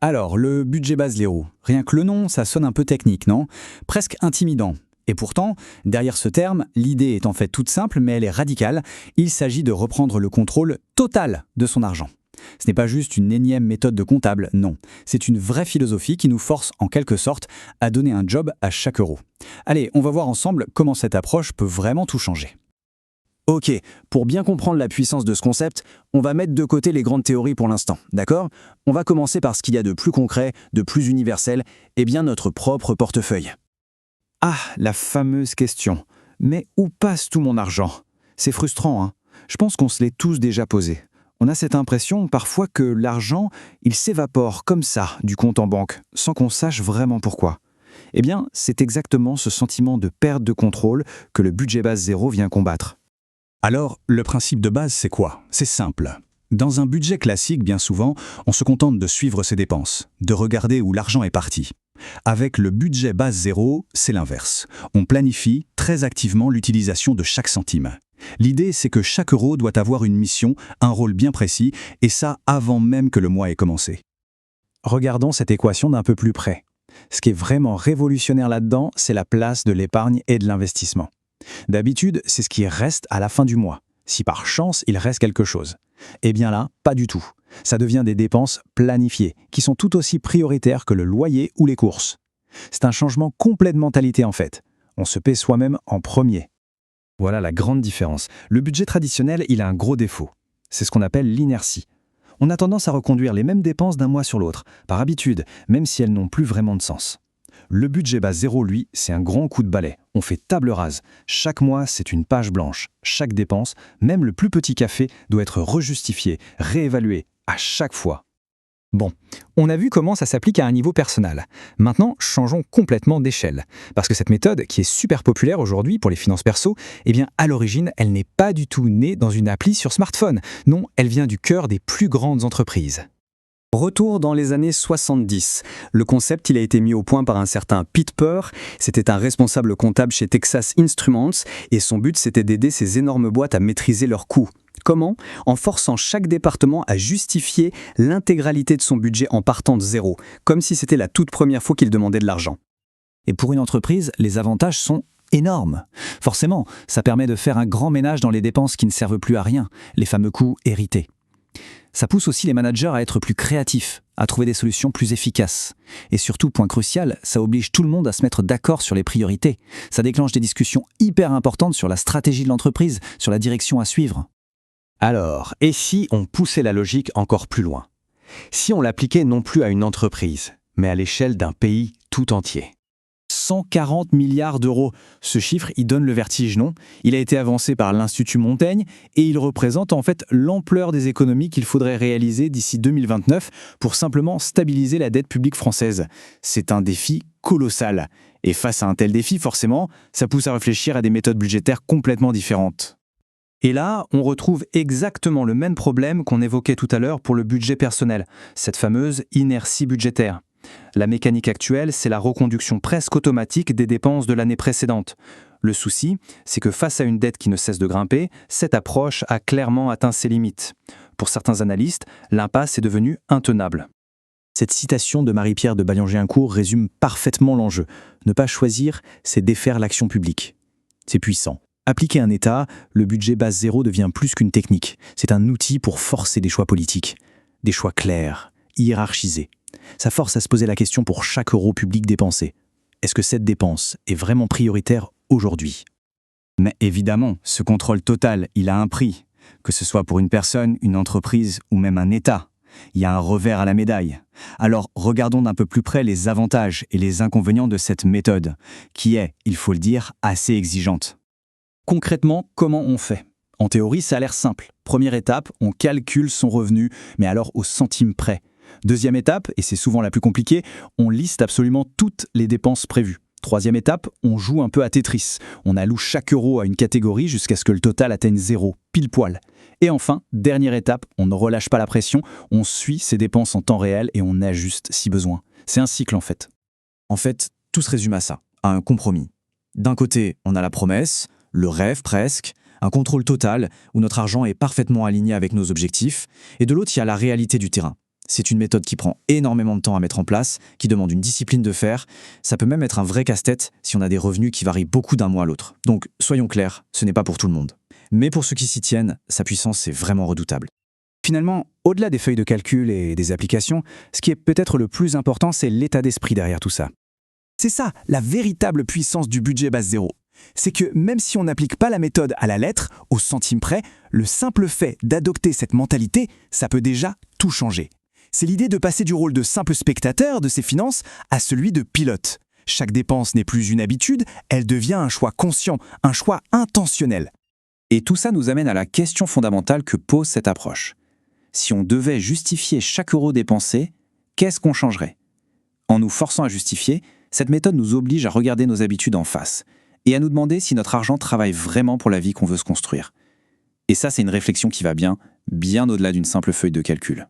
Alors, le budget base zéro, rien que le nom, ça sonne un peu technique, non? Presque intimidant. Et pourtant, derrière ce terme, l'idée est en fait toute simple, mais elle est radicale. Il s'agit de reprendre le contrôle total de son argent. Ce n'est pas juste une énième méthode de comptable, non. C'est une vraie philosophie qui nous force en quelque sorte à donner un job à chaque euro. Allez, on va voir ensemble comment cette approche peut vraiment tout changer. Ok, pour bien comprendre la puissance de ce concept, on va mettre de côté les grandes théories pour l'instant, d'accord? On va commencer par ce qu'il y a de plus concret, de plus universel, et bien notre propre portefeuille. Ah, la fameuse question. Mais où passe tout mon argent? C'est frustrant, hein? Je pense qu'on se l'est tous déjà posé. On a cette impression parfois que l'argent, il s'évapore comme ça du compte en banque, sans qu'on sache vraiment pourquoi. Eh bien, c'est exactement ce sentiment de perte de contrôle que le budget base zéro vient combattre. Alors, le principe de base, c'est quoi? C'est simple. Dans un budget classique, bien souvent, on se contente de suivre ses dépenses, de regarder où l'argent est parti. Avec le budget base zéro, c'est l'inverse. On planifie très activement l'utilisation de chaque centime. L'idée, c'est que chaque euro doit avoir une mission, un rôle bien précis, et ça avant même que le mois ait commencé. Regardons cette équation d'un peu plus près. Ce qui est vraiment révolutionnaire là-dedans, c'est la place de l'épargne et de l'investissement. D'habitude, c'est ce qui reste à la fin du mois, si par chance il reste quelque chose. Eh bien là, pas du tout. Ça devient des dépenses planifiées, qui sont tout aussi prioritaires que le loyer ou les courses. C'est un changement complet de mentalité en fait. On se paie soi-même en premier. Voilà la grande différence. Le budget traditionnel, il a un gros défaut. C'est ce qu'on appelle l'inertie. On a tendance à reconduire les mêmes dépenses d'un mois sur l'autre, par habitude, même si elles n'ont plus vraiment de sens. Le budget base zéro, lui, c'est un grand coup de balai. On fait table rase. Chaque mois, c'est une page blanche. Chaque dépense, même le plus petit café, doit être rejustifié, réévalué, à chaque fois. Bon, on a vu comment ça s'applique à un niveau personnel. Maintenant, changeons complètement d'échelle. Parce que cette méthode, qui est super populaire aujourd'hui pour les finances perso, eh bien, à l'origine, elle n'est pas du tout née dans une appli sur smartphone. Non, elle vient du cœur des plus grandes entreprises. Retour dans les années 70. Le concept, il a été mis au point par un certain Pete Purr. C'était un responsable comptable chez Texas Instruments et son but, c'était d'aider ces énormes boîtes à maîtriser leurs coûts. Comment? En forçant chaque département à justifier l'intégralité de son budget en partant de zéro, comme si c'était la toute première fois qu'il demandait de l'argent. Et pour une entreprise, les avantages sont énormes. Forcément, ça permet de faire un grand ménage dans les dépenses qui ne servent plus à rien, les fameux coûts hérités. Ça pousse aussi les managers à être plus créatifs, à trouver des solutions plus efficaces. Et surtout, point crucial, ça oblige tout le monde à se mettre d'accord sur les priorités. Ça déclenche des discussions hyper importantes sur la stratégie de l'entreprise, sur la direction à suivre. Alors, et si on poussait la logique encore plus loin? Si on l'appliquait non plus à une entreprise, mais à l'échelle d'un pays tout entier? 140 milliards d'euros. Ce chiffre, il donne le vertige, non? Il a été avancé par l'Institut Montaigne et il représente en fait l'ampleur des économies qu'il faudrait réaliser d'ici 2029 pour simplement stabiliser la dette publique française. C'est un défi colossal. Et face à un tel défi, forcément, ça pousse à réfléchir à des méthodes budgétaires complètement différentes. Et là, on retrouve exactement le même problème qu'on évoquait tout à l'heure pour le budget personnel, cette fameuse inertie budgétaire. La mécanique actuelle, c'est la reconduction presque automatique des dépenses de l'année précédente. Le souci, c'est que face à une dette qui ne cesse de grimper, cette approche a clairement atteint ses limites. Pour certains analystes, l'impasse est devenue intenable. Cette citation de Marie-Pierre de Baillianger-Incourt résume parfaitement l'enjeu. Ne pas choisir, c'est défaire l'action publique. C'est puissant. Appliquer un État, le budget base zéro devient plus qu'une technique. C'est un outil pour forcer des choix politiques. Des choix clairs, hiérarchisés. Ça force à se poser la question pour chaque euro public dépensé. Est-ce que cette dépense est vraiment prioritaire aujourd'hui? Mais évidemment, ce contrôle total, il a un prix. Que ce soit pour une personne, une entreprise ou même un État. Il y a un revers à la médaille. Alors, regardons d'un peu plus près les avantages et les inconvénients de cette méthode, qui est, il faut le dire, assez exigeante. Concrètement, comment on fait? En théorie, ça a l'air simple. Première étape, on calcule son revenu, mais alors au centime près. Deuxième étape, et c'est souvent la plus compliquée, on liste absolument toutes les dépenses prévues. Troisième étape, on joue un peu à Tetris. On alloue chaque euro à une catégorie jusqu'à ce que le total atteigne zéro, pile poil. Et enfin, dernière étape, on ne relâche pas la pression, on suit ses dépenses en temps réel et on ajuste si besoin. C'est un cycle en fait. En fait, tout se résume à ça, à un compromis. D'un côté, on a la promesse, le rêve presque, un contrôle total où notre argent est parfaitement aligné avec nos objectifs, et de l'autre, il y a la réalité du terrain. C'est une méthode qui prend énormément de temps à mettre en place, qui demande une discipline de fer. Ça peut même être un vrai casse-tête si on a des revenus qui varient beaucoup d'un mois à l'autre. Donc, soyons clairs, ce n'est pas pour tout le monde. Mais pour ceux qui s'y tiennent, sa puissance est vraiment redoutable. Finalement, au-delà des feuilles de calcul et des applications, ce qui est peut-être le plus important, c'est l'état d'esprit derrière tout ça. C'est ça, la véritable puissance du budget base zéro. C'est que même si on n'applique pas la méthode à la lettre, au centime près, le simple fait d'adopter cette mentalité, ça peut déjà tout changer. C'est l'idée de passer du rôle de simple spectateur de ses finances à celui de pilote. Chaque dépense n'est plus une habitude, elle devient un choix conscient, un choix intentionnel. Et tout ça nous amène à la question fondamentale que pose cette approche. Si on devait justifier chaque euro dépensé, qu'est-ce qu'on changerait? En nous forçant à justifier, cette méthode nous oblige à regarder nos habitudes en face et à nous demander si notre argent travaille vraiment pour la vie qu'on veut se construire. Et ça, c'est une réflexion qui va bien au-delà d'une simple feuille de calcul.